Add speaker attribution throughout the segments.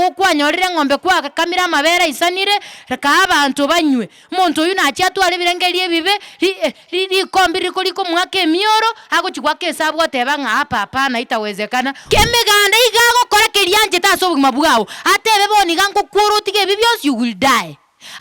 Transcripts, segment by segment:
Speaker 1: gukwanyorire ng'ombe kwa kamira mabera isanire reka abantu banywe muntu uyu nachi atware birengerie bibe likombi riko mwake emioro agochigwa kesa bwoteba ng'a hapa na itawezekana kemeganda igago kora kerianje taso bugima bwao atebe boni ganko kworotige bibyos you will die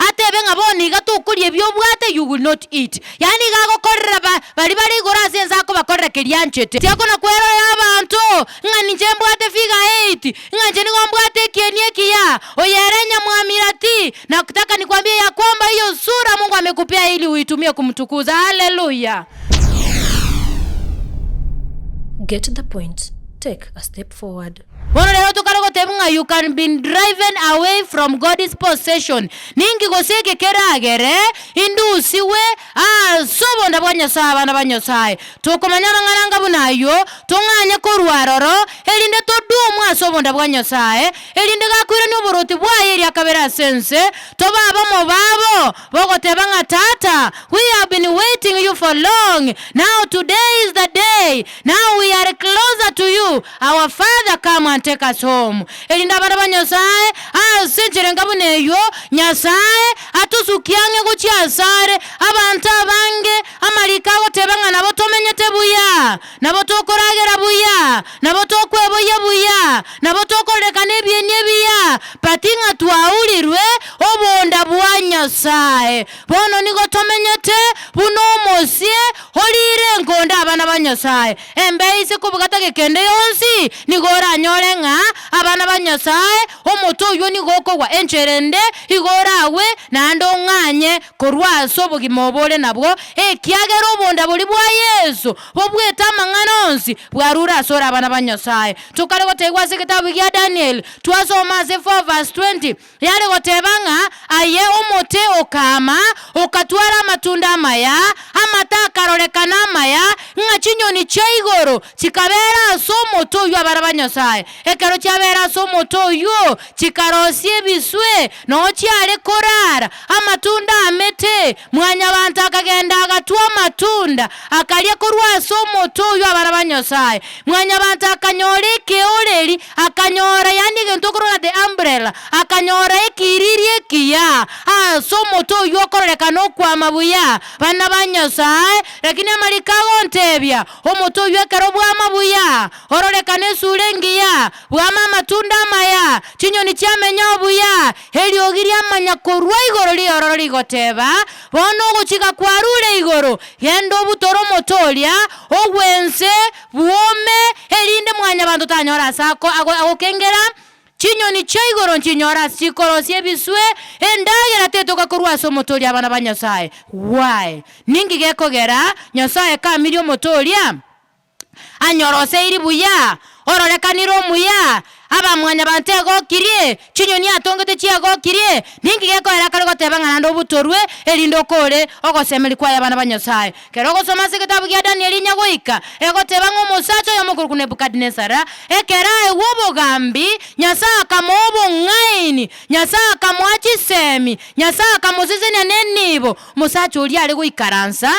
Speaker 1: atebe ngaboni gatukurie byobwate you will not eat yani gago korra bari gora senza ko bakorra kerianje tiako na kwero y'abantu ngani njembwate figa 8 nganje ni ngombwate kienie kia oyerenya mwamirati na kutaka nikwambie ya kwamba hiyo sura Mungu amekupea ili uitumie kumtukuza. Hallelujah.
Speaker 2: Get the point. Take a step forward.
Speaker 1: You can be driven away from God's possession. Ningi goseke keragere indusiwe sobo ndabanya saba ndabanya sai. Tokomanyama ngaranga bunayo tonganya korwaroro elinde todumu asobo ndabanya sai. Elinde gakwira ni oboroti bwaye eri akabera sense to baba mo babo bogotebanga tata. We have been waiting you for long. Now today is the day. Now we are closer to you. Our Father, come and take us home. Elinda bana banyosaye senjere ngabuneyo nyasaye atusukiange guchi asare abantu abange amalikago tebanga nabo tomenyete buya nabo tokoragera buya nabo tokweboye buya nabo tokorekane byenye biya patinga twaulirwe obonda bwa nyasaye bono nigo tomenyete buno mosie holire ngonda abana banyosaye embeise kubugata gekende yonsi nigora nyorenga abana banyosaye omoto yo nigokogwa encherende igorawe nando nganye korwaso bugimobole nabwo ekiagero obonda buli bwa Yesu bobweta manganonsi bwarura sora abana banyosaye tukale gotegwa sekitabu ya Daniel twasoma 4 verse 20 yale gotebanga aye omote okama okatwara matunda maya amatakarolekana maya ngachinyoni chaigoro chikabera somoto yo abana banyosaye ekero chabera somoto yo chikarosie biswe no chiare korara amatunda amete mwanya bantu akagenda agatwa matunda akalia korwa somoto yo abana banyosaye mwanya bantu akanyoreke oreri akanyora yani gentokoro de umbrella akanyora ekiririe kia somoto yo koreka no kwa mabuya bana banyosaye lakini amalikago ntebya omoto yo karobwa mabuya orolekane sulengiya bwama matunda maya chinyoni chamenya obuya heliogiria manya korwa igoro liororo ligoteba bono guchika kwarure igoro yendo butoro motolia ogwense buome elinde mwanya bantu tanyora sako agokengera chinyoni chaigoro chinyora sikorosie biswe endagera tetoka korwa somotolia abana banyasaye why ningi gekogera nyasaye kamilio motolia anyorose iri buya ororekaniro muya aba mwanya bantego kirie chinyoni atongete chiago kirie ningi gekoera karigo tebanga nando butorwe elindo kore ogosemeli kwa abana banyosaye kero gosoma sekitabu ya Daniel nyagoika ego tebanga omusacho yomukuru ku Nebukadnesara ekera ewobogambi nyasa kamobo ngaini nyasa kamwachi semi nyasa kamuzizene nenibo musacho uli ali guikaransa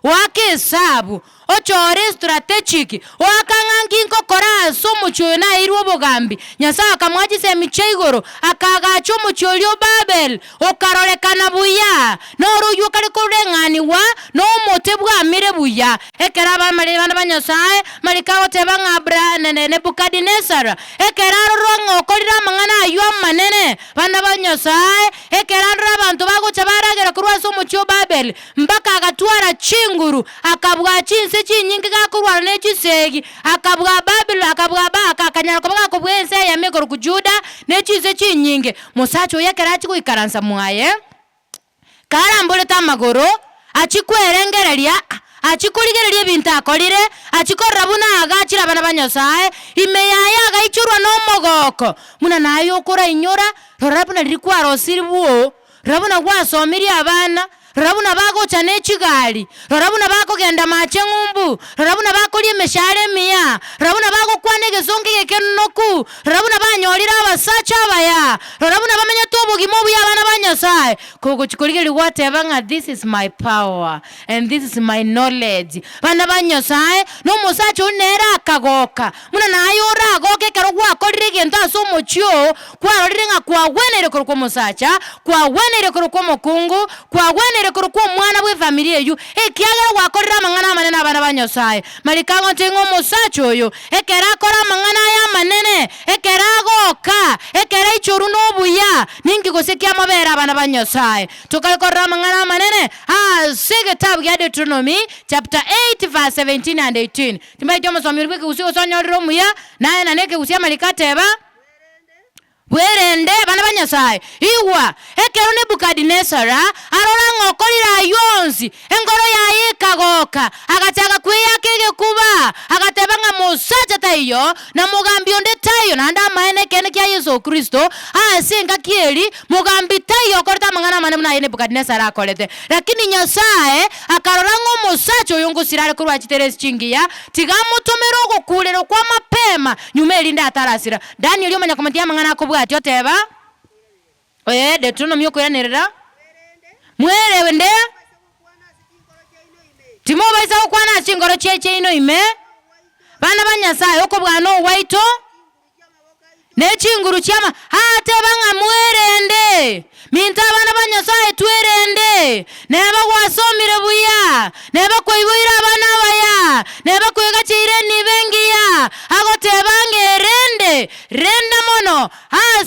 Speaker 1: wake sabu ochore strategic wakanganginko kora somuchona irwo bogambi nyasa akamwajise micheigoro akagacho mucholyo Babel okarolekana buya noru yukari kurengani wa no motebwa mire buya ekera bamale bana banyosaye malikawo tebanga Nebukadnesara ekera rongo kolira mangana ayo manene bana banyosaye ekera abantu bagocha baragera kurwa somuchyo Babel mbaka agatwara chinguru akabwa chinse chinyingi gakurwa nechisegi akabwa Babel akabwa baka akanyara kubanga kubwense ya megoro kujuda nechinse chinyingi musacho yekera chikuikaransa mwaye karambole tamagoro achikwerengereria achikurigereria bintu akorire achikorra buna agachira bana banyosaye imeyaya agaichurwa no mogoko muna nayo okora inyora rorabuna lirikwa rosiribuo rabuna gwasomiria abana rorabuna bagocha nechigali rorabuna bakogenda mache ngumbu rorabuna bakolie meshare mia rorabuna bagokwane gesonge gekenoku rorabuna banyorira abasacha abaya rorabuna bamenya obugima obuya abana ba Nyasaye kukuchikulike liwateba nga this is my power and this is my knowledge. Bana ba Nyasaye no musacha unera akagoka muna nayo ora agoke kero gwakorire gento asomochio kwarorire nga kwa wenere koro musacha kwa wenere koro mukungu kwa wenere koro mwana bwe familia yu ekiagera gwakorira mangana manene abana ba Nyasaye malikango tingo musacha oyo ekera akora mangana ya manene ekera agoka ekera ichuru nobuya ningi gosikia amabera abana ba Nyasaye tukakorera mangana manene sige tabu ya Deuteronomy chapter 8 verse 17 and 18 timba itomo somirwe kusiko sonyoriro muya naye naneke kusia malikateba werende bana ba Nyasaye iwa ekero Nebukadnesara arora ngokorira yonzi engoro ya ikagoka agataka kwiyakege kuba agatebanga musacha tayo na mugambi onde tayo na anda maene kene kya Yesu Kristo asinga kieli mugambi tayo korta mangana mane muna Nebukadnesara akolete lakini Nyasaye akarora ngo musacha oyungu sirale kurwa chiteresi chingiya tigamutomero gokulero kwa mapema nyume elinda atarasira Daniel yomanya komatia mangana akobwa atoteba oye Deuteronomy okweranirira mwerewe nde timo baisa okwana chingoro cheche ino ime bana ba Nyasaye okobwana owaito ne chinguru chama ate banga mwerende minta bana ba Nyasaye twerende neba gwasomire buya neba koiboira bana baya neba koiga chire ni bengiya agotebange renda mono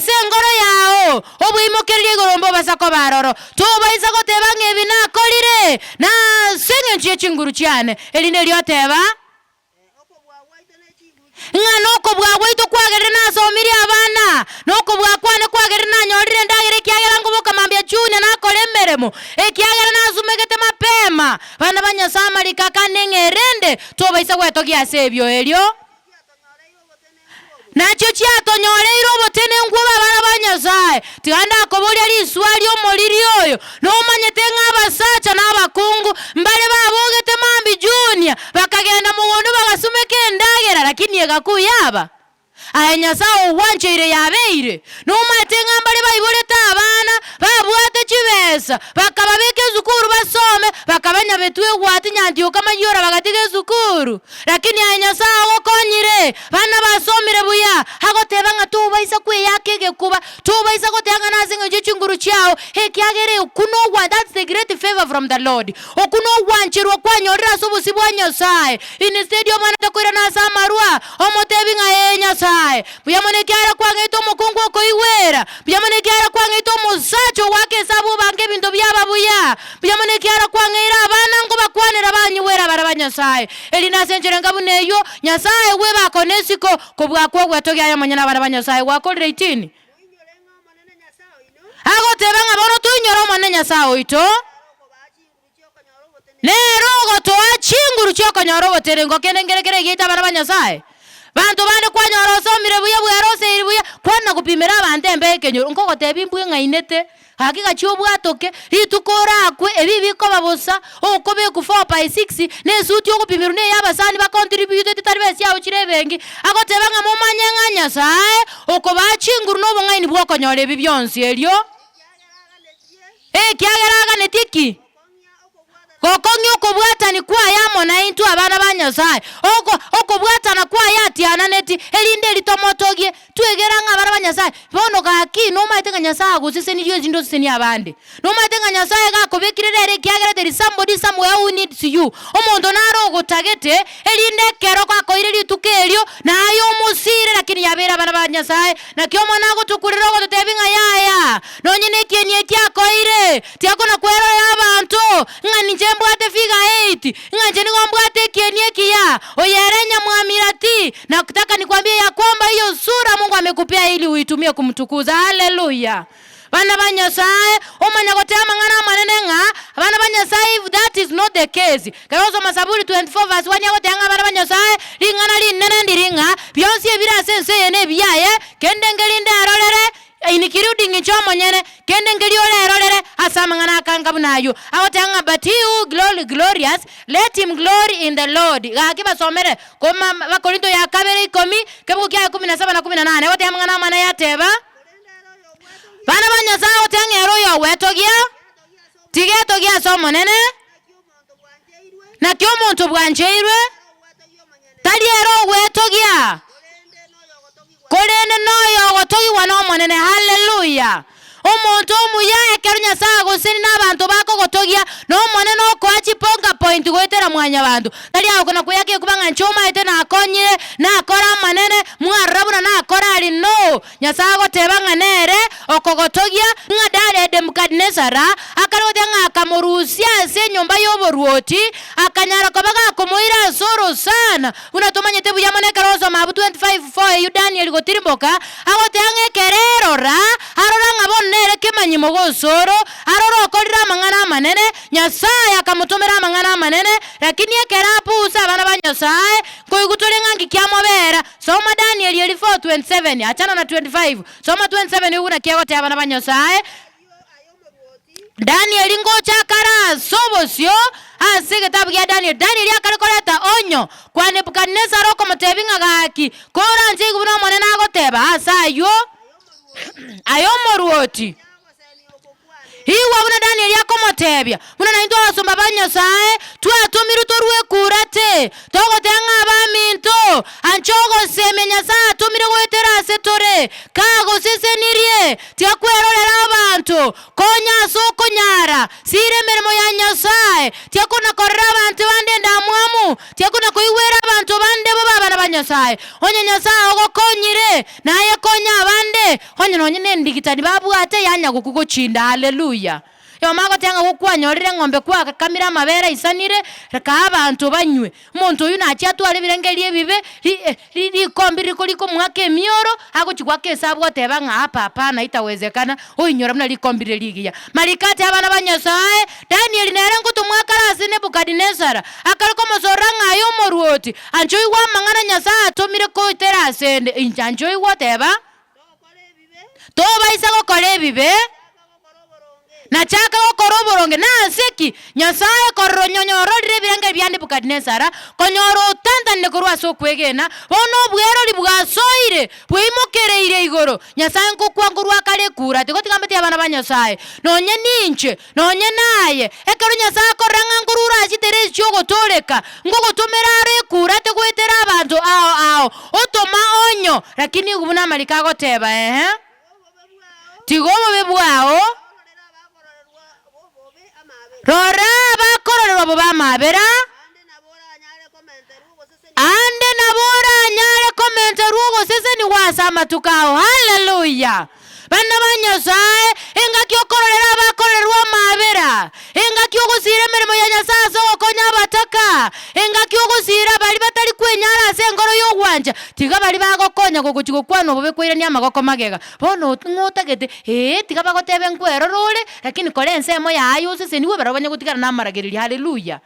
Speaker 1: sengoro yao obuimokerire gorombo basako baroro to baisa gotebange binakolire na senge chinguru cyane eline lyoteba nga noko bwagwaito kwagere nasomiri abana noko bwakwane kwagere nanyorire ndagere kyagera ngoboka mambya june nakole meremo ekyagera nasumegete mapema bana ba Nyasaye malikaka nengerende to baisa gwetogia sebyo elyo nacho cyatonyoreiro obotene ngwaba bana ba Nyasaye tiganda akoboli ali swali omoliri oyo no manyete ng'abasacha n'abakungu mbale babogete mambi junior bakagenda mugondo bagasumeke ndagera lakini egakuyaba aya Nyasaye wanchire yabeire no mate ngambale bayiboleta abana babwate chibesa bakababeke zukuru basome bakabanya betwe gwati nyandiyo kama yora bagatige zukuru lakini aya Nyasaye okonyire bana basomire buya agoteba nga tubaisa kweyakege kuba tubaisa gotanga nazinga chinguru cyao hekyagere kunogwa. That's the great favor from the Lord okunogwa wanchirwa kwanyorera sobusi bwa Nyasaye instead yo mwana takwira na samarwa omotebi nga Nyasaye buyamonekera kwangito mukungu okoiwera buyamonekera kwangito musacho wake sabu bange bintu byaba buya buyamonekera kwangira abana ngo bakwanira banyiwera bara Nyasaye elina senjere ngabuneyo Nyasaye we bakonesiko kubwakwo gwatogya yamanyana bara Nyasaye wakolere 18 agotebanga bono tunyoro mane Nyasaye oito nero gotoa chinguru cyoko nyoro boterengo kenengerekere gita bara Nyasaye bantu bane kwanyoro somire buya bwerose buya kwana kupimira abande mbeke nyoro nko gotebimbwe ngainete hakika cyo bwatoke ritukora kwe ebibiko babosa okobe ku 4/6 nesuti okupimira ne yabasani ba contribute taribesi yawo kirebengi agotebanga mu manyanga Nyasaye okobachinguru no bongaini bwokonyore ebi byonsi elyo kyageraga netiki kokongi okobwatani kwa yamona into abana ba Nyasaye okobwatana kwa yatiana neti elinde litomotogie twegera nga abana ba Nyasaye bono gaki no maitenga Nyasaye agusise ni yo zindo seni abande no maitenga Nyasaye gakobekirere kyagera there is somebody somewhere who needs you omondo naro gotagete elinde kero kwakoire litukelyo nayo musire lakini yabera abana ba Nyasaye na kyomo nago tukuliro go tutebinga yaya no nyine kienye kyakoire tiakona kwero y'abantu ngani mbwate figa 8 nganje ngombwate kienye kia oyerenya mwamirati na kutaka nikwambie ya kwamba hiyo sura Mungu amekupea ili uitumie kumtukuza. Haleluya. Bana ba Nyasaye omanya gotema ngana manenenga bana ba Nyasaye if that is not the case karozo Masaburi 24 verse 1 yagotenga bana ba Nyasaye lingana linene ndiringa byonsi ebira sense yene biyaye kendengelinde arolere inikirudi ngichomo nyene kende ngeli orerolere asamangana kangabunayo awotanga but you glorious let him glory in the Lord gakiba somere koma bakorinto ya kabere 10 kebuko kya 17 na 18 awotanga mana yateba bana ba Nyasaye oteng'ero yo wetogia tigetogia somo nene na kyo muntu bwanjeirwe taliero wetogia korene noyo gotogi wano monene. Haleluya. Omuntu omuya ekero Nyasaye agoseni n'abantu bako gotogia no monene okwachi ponga point gwetera mwanya bantu tali aho kuna kuyake kubanga nchoma ete na akonyire na akora manene mwarabuna na akora ali no Nyasaye gotebanga nere okogotogia ngadale de Nebukadnesara akarote nga akamurusia ase nyumba y'oboruoti akanyara kobaga komoira soro sana unatomanye tebu yamane karozo mabu 25:4 yu Daniel gotirimboka agotenga kererora arora ngabone nere kemanyi mogosoro aroro okorira mangana manene Nyasaye akamutumira mangana manene lakini ekerapu usa bana ba Nyasaye koigutulenga ngikyamobera. Soma Daniel 4:27 achana na 25 soma 27 uguna kiagote abana ba Nyasaye Daniel ngocha kara sobosyo asige tabu ya Daniel yakarikoleta onyo kwa Nebukadnesara okomotebinga gaki kora nzigu buno monene agoteba asayo ayomoruoti hiwa buna Daniel yakomotebya buna nainto asomba ba Nyasaye twatumiru torwe kurate togotenga abaminto anchogo seme Nyasaye atumire gwetera setore kago sesenirie tiakwerorera abantu konya soko nyara sire merimo ya Nyasaye tiakuna korera abantu bande ndamwamu tiakuna koiwera abantu bande bo bana ba Nyasaye onye Nyasaye ogokonyire naye konya abande onye nonye nendigitani babwate yanya gukuguchinda. Haleluya. Yomago tenga gukwanyorire ng'ombe kwa kamera mabera isanire reka abantu banywe muntu uyu nachi atware birengerie bibe likombiri kuliko mwake mioro agochikwa kesa bwote banga hapa na itawezekana oinyora mna likombiri ligiya marikate abana ba Nyasaye Daniel nere ngutu mwakarasi Nebukadnesara akaliko mosoranga ayo moruoti anjoi wa mangana Nyasaye atomire ko terasende injanjoi woteba toba isago kole bibe na chaka okoroboronge na seki Nyasaye koronyonyoro rebirenge bya Nebukadnesara konyoro tandane korwa sokwegena bono bwero libwasoire bwimokereire igoro Nyasaye nkokwankurwa kale kura tigotigambete abana ba Nyasaye nonye ninche nonye naye ekero Nyasaye koranga nkurura achitere chogotoleka ngogotomera are kura tegwetera abantu ao otoma onyo lakini ubuna malika goteba tigobo bebwao rora bakororwa bo bamabera ande nabora nyare komenta rugo sese ni wasama tukao. Haleluya. Bana ba Nyasaye engaki okororera bakororwa mabera engaki ogusire merimo ya Nyasaye so konya bataka engaki ogusira bali batali kwenyara ase ngoro y'ogwanja tiga bali bagokonya goguchiko kwano bobe kwire ni amagoko magega bono ngotagete tiga bagotebe nkwero role lakini kole nsemo ya ayo sese niwe barabanya gutigara namaragiriri. Haleluya.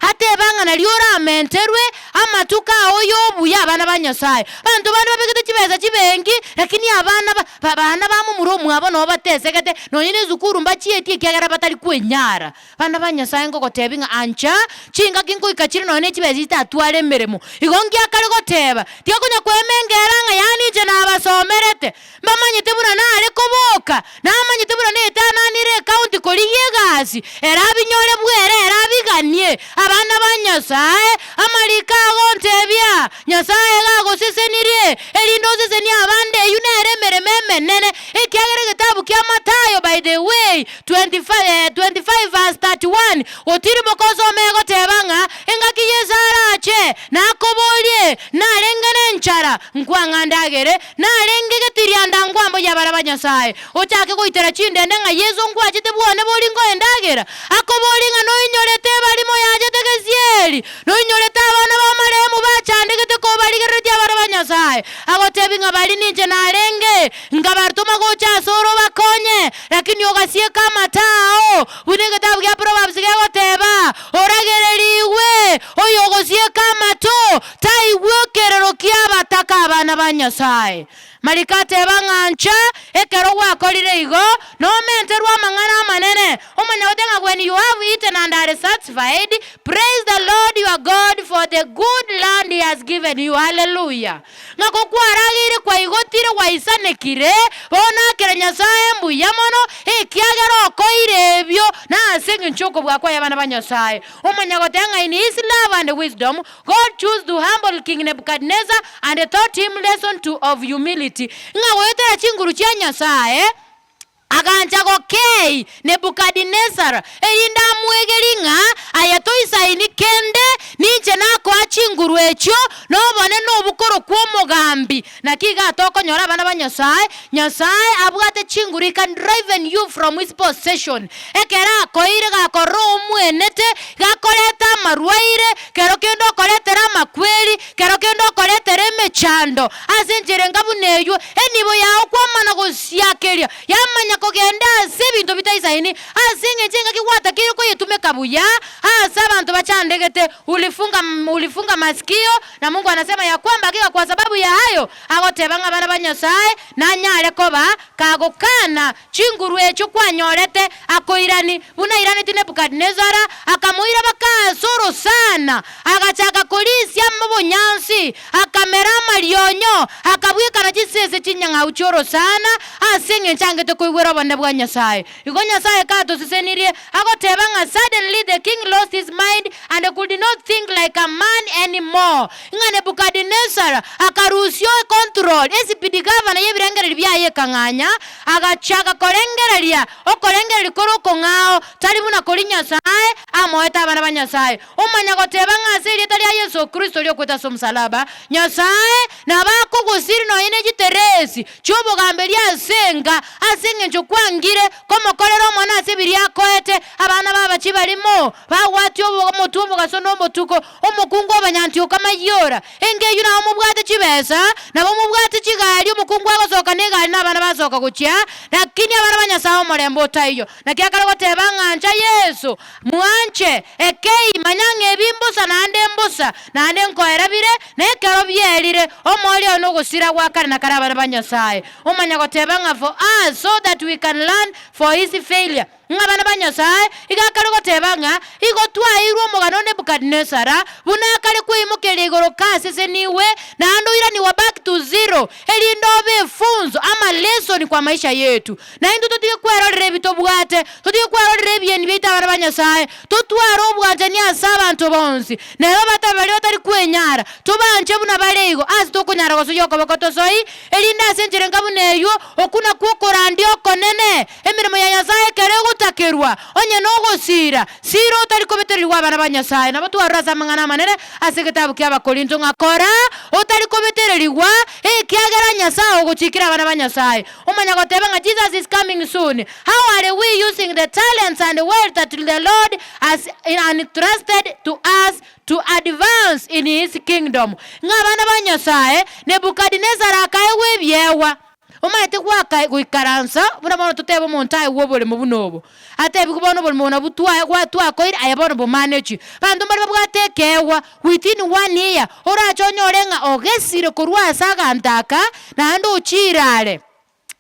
Speaker 1: Hate banga na liora menterwe amatuka oyo buya abana ba Nyasaye bantu bana babegete kibeza kibengi lakini abana bana bamu muromu abono batesekete nonyine zukuru mbachieti kyagara batali kwenyara bana ba Nyasaye ngo gotebinga ancha chinga kinko ikachiri none kibeza itatware meremo igongi akari goteba tiyakunya kwemengera nga yani je nabasomerete mamanyite buna nale koboka namanyite buna netana nire county koliyegasi erabinyore bwere erabiganie abana ba Nyasaye amalika gontebya Nyasaye gago sesenirie elindo seseni abande yunere merememe nene ekyagere gitabu kya Matayo by the way 25 verse 31 otiri mokozo mego tebanga engaki yezarache nakobolie nalengene nchara nkwanga ndagere nalengege tirianda ngwambo ya bara ba Nyasaye ochake goitera chindende nga Yesu ngwachite bwone bolingo endagera akobolinga no inyorete balimo yaje tegesieri no inyorete abana ba maremu bachandegete ko baligerete abara ba Nyasaye agotebinga bali ninje nalenge ngabartuma gocha soro bakonye lakini ogasie kama tao bunege tabu ya Proverbs goteba oragereriwe oyogosie kama to tai wokerero kiabataka abana ba Nyasaye marikate bangancha ekero wakorire igo no menterwa mangana manene omanya otenga gweni you have eaten and are satisfied, praise the Lord your God for the good land he has given you. Hallelujah. Ngako kwaragire kwa igotire wa isanekire bona kira Nyasaye mbuya mono ekiagero koire ebyo na asinga nchoko bwakwa yabana ba Nyasaye. Omanyagotenga in his love and wisdom, God chose to humble King Nebuchadnezzar and taught him lesson of humility. Ngawetera chinguru cha Nyasaye agancha gokei Nebukadnezar erinda mwegeringa ayatoisa ini kende ninche nako achinguru echo nobone nobukoro kwa mugambi nakiga atoko nyora abana ba Nyasaye abwate chinguru can drive you from his possession ekera koire gakoro mwenete gakoreta marwaire kero kendo koretera makweli kero kendo koretera mechando asenjere ngabuneyo enibo yawo kwa mana gosiakeria yamanya kogenda sebinto bitaisaini asinge chenga kiwata kiri ko yetume kabuya abantu bachandegete ulifunga masikio na Mungu anasema ya kwamba akiwa kwa sababu ya hayo agotebanga bana ba Nyasaye na nyale koba kagokana chinguru echo kwanyorete akoirani bunairani Nebukadnezar akamuira bakasoro sana agachaka kolisi amabonyansi akamera malionyo akabwika na chisese chinyanga uchoro sana asinge changete koigwera bana bwa Nyasaye igo Nyasaye kato sisenirie agotebanga suddenly the king lost his mind and could not think like a man anymore. Nebukadnezar akarusio control esipidi gavana yebirengere byaye kanganya agachaka korengereria okorengere koroko ngao tari buna kori Nyasaye amoeta abana ba Nyasaye omanya gotebanga asiri tari ya Yesu Kristo lyokweta somsalaba Nyasaye nabako gusiri no ine giteresi chobogamberia asenga ncho kwangire komokorero mwana asibiri yakoete abana baba chibalimo bawatyo omutumbo gasono motuko omukungu abanyanti okamayora engeyo na omubwate chibesa nabo mubwate chigali omukungu agosoka negali nabana basoka guchya lakini abana ba Nyasaye omorembo tayo nakyakala gotebanga ncha Yesu mwanche ekei manyange ebimbusa nande nkoerabire nekero byelire omoli ono gusira gwakara na karabana ba Nyasaye omanya gotebanga for us so that we can learn for his failure. Ngabana ba Nyasaye igakalo gotebanga igotwairwo omugano Nebukadnezar bunakale kwimukira igoro kasese niwe na andoira ni wa back to zero elindobe funzo ama lesson kwa maisha yetu na indu tutie kwerorere bitobwate tutie kwerorere byeni bita abana ba Nyasaye tutwaro obwate ni asaba nto bonsi nero batabali batari kwenyara tubanje buna baleigo asitokunyara gosoyoko bakotosoi elinda asenjere ngabuneyo okuna kwokora ndio konene emirimo ya Nyasaye kerego takerwa onye nogosira siro utari kobeterwa abana ba Nyasaye nabo twarasa mangana manene asegetabu kyaba Korinto ngakora utari kobeterwa kiagera Nyasaye ogochikira abana ba Nyasaye omanya gotebanga Jesus is coming soon. How are we using the talents and the wealth that the Lord has entrusted to us to advance in his kingdom? Ngabana ba Nyasaye Nebukadnezar akaewe byewa omaite gwaka gwikaransa buna bono tutebo montaye wobole mubunobo ate bikubono bole mona butwa gwatwa koira ayabono bo manage bantu bali bwatekewa within 1 year ora chonyorenga ogesire kurwa saga ntaka na ndo uchirale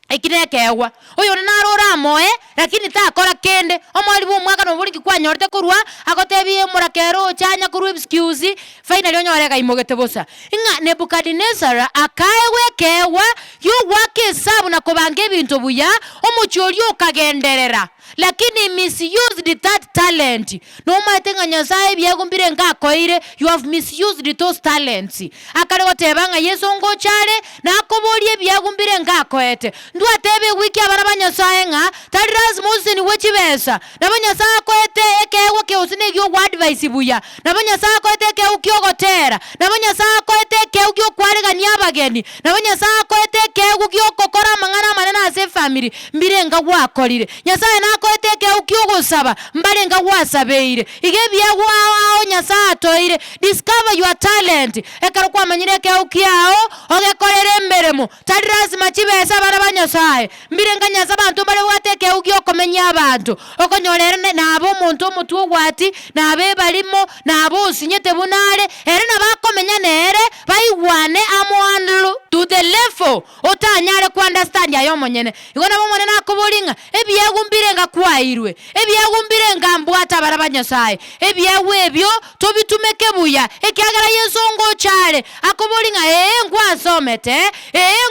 Speaker 1: ekinekewa oyo narora moe lakini takora kende omwali bumwaka no buli kwanyorete kurwa agotebie murakero chanya kurwa excuse finally onyoreka imogete bosa inga Nebukadnezar akaewekewa yo wake sabu na kobange bintu buya omuchori okagenderera lakini misused that talent no maitenga Nyasaye byagumbire ngakoire you have misused those talents akare gotebanga Yesu ngochare nakobolie byagumbire ngakoete ndu atebe wiki abana ba Nyasaye nga tari lazima ni wechibesa nabo Nyasaye koete ekewo ke usine gyo advice buya nabo Nyasaye koete ke ukyogotera nabo Nyasaye koete ke ugyo kwarega nyabageni nabo Nyasaye koete ke ugyo kokora mangana manana ase family mbirenga gwakorire Nyasaye nakoete ke ukyogosaba mbarenga gwasabeire igebya gwao Nyasaye toire discover your talent ekaro kwamanyire ke ukyao ogekorere mberemo tari lazima chibesa abana ba Nyasaye mbirenga Nyasaye abantu bale wateke ugyo komenya abantu okonyorere nabo muntu mutu gwati nabe balimo nabo sinyete bunale ere nabakomenya nere baiwane amwanlu to the level otanyare ku understand ya yomonyene igona bomone nakobolinga ebyegumbire byakwairwe ebyagumbire ngambwata bara banyasaye ebyawebyo tobitumeke buya ekyagala Yesu ngochale akobolinga ngwasomete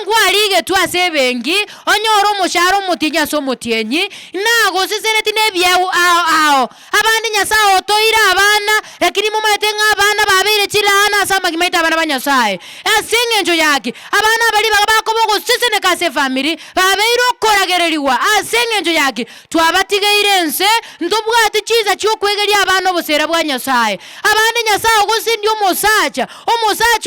Speaker 1: ngwalige twasebengi onyoro musharo mutinya so mutienyi nago siseneti nebyawo ao abandi nyasaye otoira abana lakini mumatenga abana babere chilana asamba kimaita abana banyasaye asengenjo yake abana bali bakobogo sisene kase family babeiro koragereriwa asengenjo yake twabatigeire nse ndobwate chiza cyokwegeria abana obusera bwa nyasaye abandi nyasaye ogusindi omusacha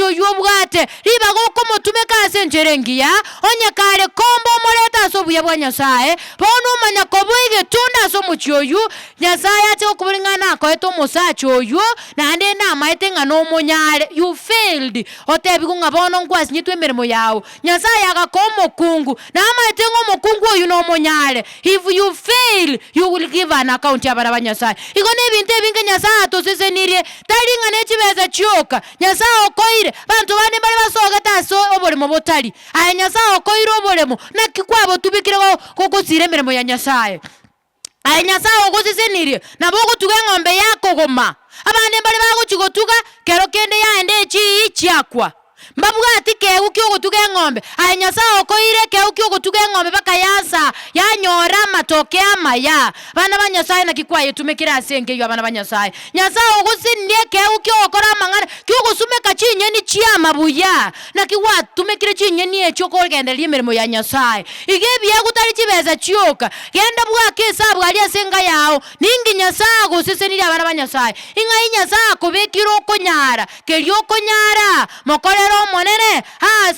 Speaker 1: oyo bwate riba goko mutume kase njerengiya onye kare kombo moleta so buya bwa nyasaye bono manya kobuige tunda so muchyoyu nyasaye ate okubulingana ko eto musacha oyo nande na maitenga no monyale you failed otebi kunga bono ngwasi nyitwe emirimo yawo nyasaye agakomo kungu na maitenga omukungu oyo no monyale if you fail you will give an account y'abana ba nyasaye igone ebintu ebinge nyasaye atosesenirie talinga n'ekibeza kyoka nyasaye okoire bantu bane bali basoga taso obolemo botali aya nyasaye okoire obolemo nakikwabo tubikire kokosire emirimo ya nyasaye aya nyasaye okosesenirie nabo ogotuga eng'ombe yakogoma abane bali bagochigotuga kero kende yaende echi chiakwa mbabwati keu kyogotuga eng'ombe aya nyasaye okoire keu kyogotuga eng'ombe baka yasa yanyora matoke amaya bana ba nyasaye nakikwaye tumekira asenge yo abana ba nyasaye nyasaye ogosindie keu kyokora amang'ana kyogosumeka chinyeni chiamabuya nakiwa tumekire chinyeni echo kogenderia emirimo ya nyasaye igebye gutari chibeza chioka genda bwake esabu ali asenga yao ningi nyasaye goseseniria abana ba nyasaye ingai nyasaye kobekira okonyara keri okonyara mokorero monene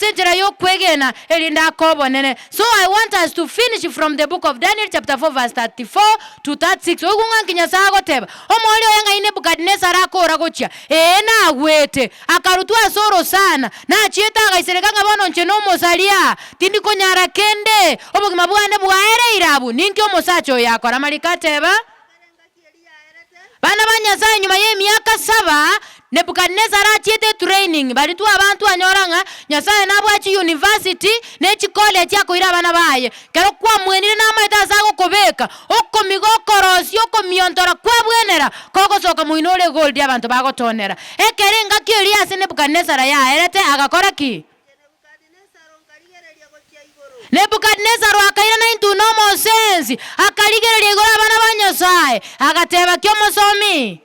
Speaker 1: senjera yo kwegena elinda kobonene. So I want us to finish from the book of Daniel chapter 4 verse 34 to 36. Ogunga kinyasa goteba omoli oyenga ine Nebukadnezar akora gocha na gwete akarutwa soro sana na chieta agaiserekanga bono ncheno mosalia tindi konyara kende obugima bwane bwaere irabu ninki omosacho yakora malikateba bana ba nyasaye nyuma ye miaka 7 Nebukadnezar achiete training bali tu abantu anyoranga nyasaye nabwachi university nechi college yakoira abana baye kero kwa mwenire namaita zago kobeka okomigokorosi okomiontora kwabwenera kogosoka muinole gold y'abantu bagotonera ekerenga kiri ase Nebukadnezar yaerete agakora ki Nebukadnezar akaira na into normal sense akaligereria igora abana ba nyasaye agateba kyomosomi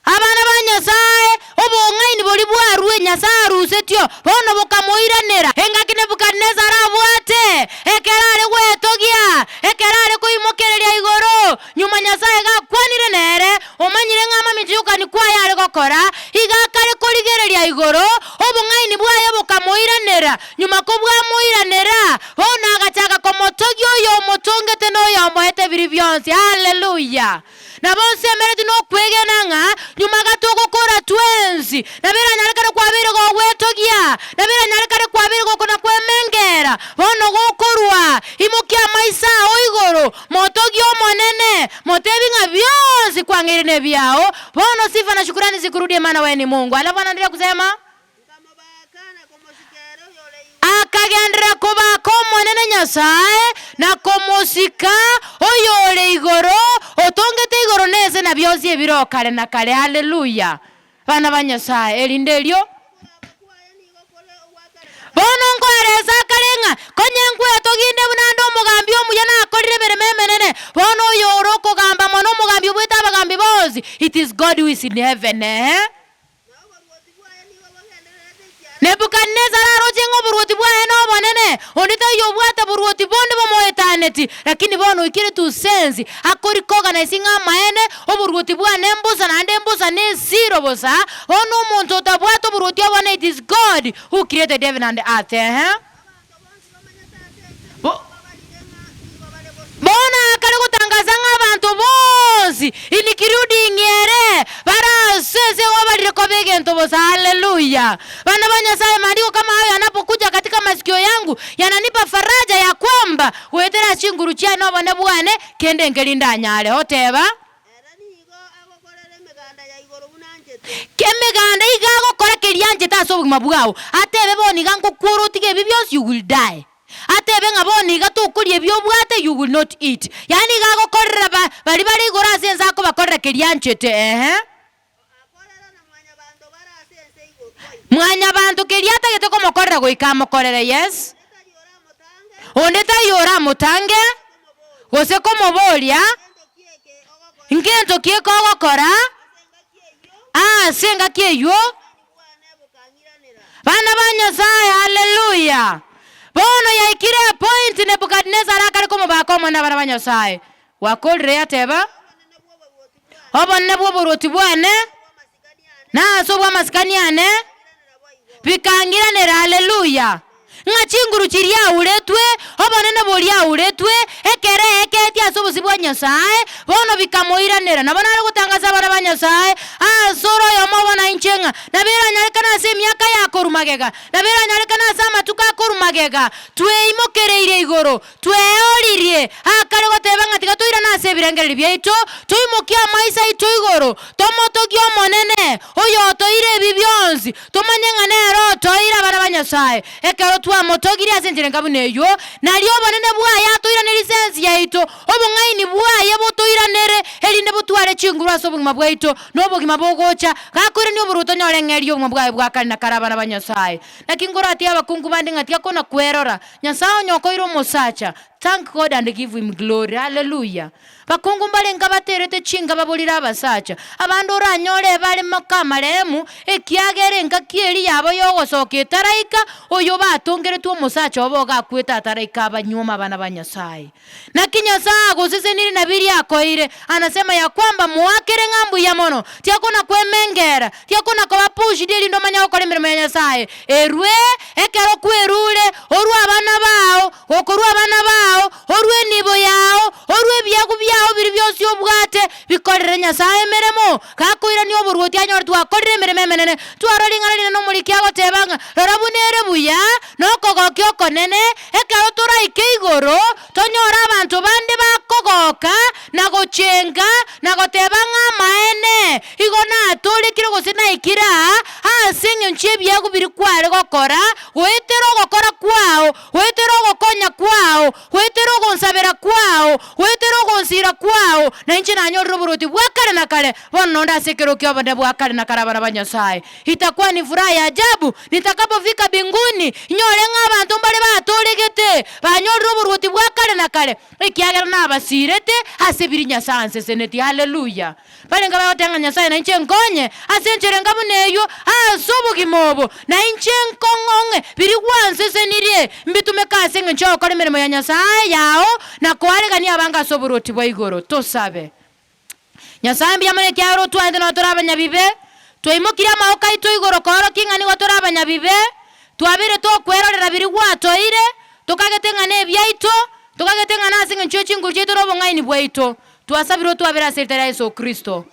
Speaker 1: abana ba nyasaye obongaini boli bwarwe nyasaye rusetyo bono bokamoiranera engaki Nebukadnezar abwate ekerare gwetogia ekerare koimokereria igoro nyuma nyasaye gakwanire nere omanyire ng'ama mityukani kwayare gokora igakare korigereria igoro obongaini bwaye bokamoiranera nyuma ko bwamoiranera bono agachaka komotogio yo motongete no yo moete biri byonse haleluya na bonse mereti no kwegenanga nyuma gatoko kora twensi nabera nyarekare kwabire go gwetogia nabera nyarekare kwabire go kona kwemengera bono gokorwa imukia maisa oigoro motogio monene motebinga byonsi kwangirine byao bono sifa na shukrani zikurudie maana wewe ni Mungu. Alafu anaendelea kusema akagendera kuba komonene nyasaye na komosika oyole igoro otongete igoro nese na byose ebiro kare na kare haleluya bana ba nyasaye elindelio bono ngoreza karenga konyenkwe toginde bunando mugambi omuyana akorire berememenene bono yoro kogamba mono mugambi bweta bagambi bozi it is God who is in heaven Nebukadnezar arojengo buruoti bwae no bonene onita yo bwata buruoti bonde bomoetaneti lakini bono ikire tu sense akori organizing maene oburuoti bwa nembuza na ndembuza ne zero bosa ono muntu otabwato buruoti abone it is God who created heaven and earth bona kale kutangaza abantu bonsi inikirudi ngere bara sese wabalire kobege ntoboza haleluya bana ba nyasaye maandiko kama hayo yanapokuja katika masikio yangu yananipa faraja ya kwamba wetera chinguru cha no bone bwane kende ngelinda nyale hoteba kemeganda igago kora kirianje taso bugima bwawo atebe boni gango kurutige bibyos you will die ate tebe ngaboni gatukurie byobwate you will not eat. Yani gagokorera bali igoro asense ako bakorera kirianchete mwanya bantu kiriata gete komokorera goika mokorere yes. Onde tayora mutange gose komoboria ngento kieko gokora senga kieyo bana banyasaye haleluya. Bono yaikire point Nebukadnezar akari komo bakomo na bana banyasaye wakolre ateba obonne bwoboroti bwane na so bwa maskaniane bikangiranira haleluya. Ngachinguru chiria uretwe obonene boria uretwe ekere eketi asobusi bwa Nyasaye bono bikamoiranira na bana gutangaza bana banyasaye soro yo mobona inchenga na bera nyarekana se miaka ya korumagega na bera nyarekana sa matuka korumagega tweimokereire igoro tweoririe akare gotebanga tigatoira na se birengeri byaito tuimokia maisa ito igoro tomotogio monene oyo toire bibyonzi tomanyenga nero toire bana banyasaye ekero twa motogiri asenjere ngabuneyo nalio bonene bwaya toira ne license yaito obungaini bwaya botoira nere elinde butware chinguru asobugima bwaito nobugima bogocha kakure ni oburuto nyorengerio obugima bwaye bwakali na karabana banyasaye nakingora ati abakungu bandi ngatia kona kwerora Nyasaye nyokoiro mosacha. Thank God and give him glory. Hallelujah. Bakungu mbale ngabaterete chinga babolira abasacha abandu oranyore bali makamaremu ekiagere ngakieri yabo yogosoka taraika oyo batongere tu omusacha oboga kweta taraika abanyuma bana banyasaye na kinyasaye gosese niri na biri akoire anasema ya kwamba muakere ngambu ya mono tiakona kwemengera tiakona kwa push dili ndo manya okole mirimo ya Nyasaye erwe ekero kwerule oru abana bao okoru abana bao orwe nibo yao orwe byagu byao biri byose obwate bikorere Nyasaye meremo kakoira ni oburwoti anyor twakorere mereme menene twaroringana no muri kyago tebanga rorabunere buya nokogokyo konene ekero turaike igoro tonyora abantu bande bakogoka na gochenga na gotebanga maene igona tolikire gosina ikira asinge nchie byagu biri kware gokora wetero gokora kwao wetero gokonya kwao wetero gonsabera kwao wetero gonsira kwao na inchi na nyorro buruti bwakare na kale bono ndasekero kyo bande bwakare na karabana banyasaye itakuwa ni furaha ya ajabu nitakapofika binguni nyore ng'abantu mbale batolegete banyorro buruti bwakare na kale ikiagera na basirete asebiri Nyasaye seneti haleluya bale ngaba yotenga Nyasaye na inchi nkonye asenchere ngabuneyo asobugimobo na inchi nkongonge biri kwanse senirie mbitume kasenge ncho kole mirimo ya Nyasaye yao na kwaregania abanga soburuti bwa igoro tosabe Nyasaye mbiyamane kyaro twande no torabanya bibe twaimukira maoka ito igoro koro kingani watorabanya bibe twabire to kwerorera biri gwatoire tukagetenga ne byaito tukagetenga nasinga ncho chinguru chito robo ngaini bwaito twasabiro twabira setera Yesu Kristo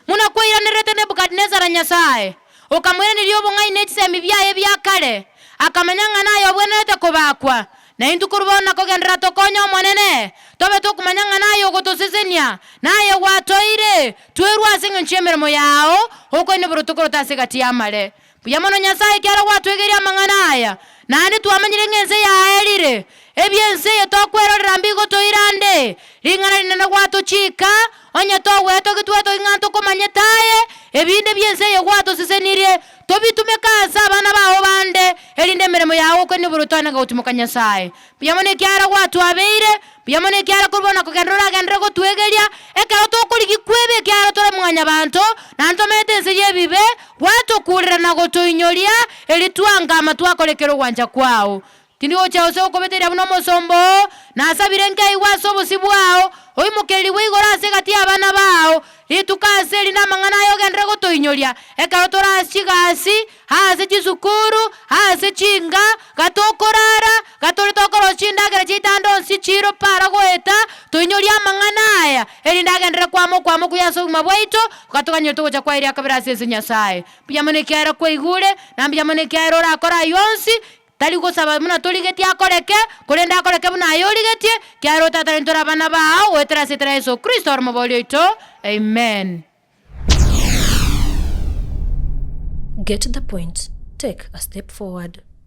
Speaker 1: muna kwira nerete Nebukadnezar Nyasaye okamwene nilio bongai netsemi byaye byakale akamanyanga nayo bwenete kobakwa na intukurubona kogendera tokonyo monene tobe tokumanyanga nayo gotosesenia naye watoire twerwa singa nchemeremo yao oko ne protokolo tasekati amale buyamono Nyasaye kyara watwegeria manganaya nani twamanyire ngenze ya elire ebyense yetokwerorera mbigo toirande ringana linana gwato chika onya to weto kitweto inganto komanyetaye ebinde byense yegwato sesenirie tobitumekasa abana baho bande elinde meremo yawo ko niburutana gautumuka Nyasaye biyamone kyara gwatu abeire biyamone kyara kubona kugendora gendere ko twegeria eka to kuliki kwebe kyara tore mwanya banto nanto metense yebibe watu kulira na gotoinyoria elitwanga amatwakolekero gwanja kwao tindigo chaose okobeteria buno mosombo nasabire nkai waso busibwao oimukeli wigora segati abana bao itukaseli na mangana yo gendere gotoinyoria ekarotora chigasi hase chisukuru hase chinga gatokorara gatori tokoro chinda gere chitando sichiro para goeta toinyoria mangana aya elinda gendere kwamo kuyaso mabwaito gatokanyo to cha kwairi akabira sese Nyasaye piyamone kyara kwaigure na piyamone kyara rakora yonsi taligo saba muna toligeti akoreke kurenda akoreke muna yoligeti kyaro tatarentora bana bao wetra setra Yesu Kristo armobolito amen.
Speaker 2: Get the point. Take a step forward.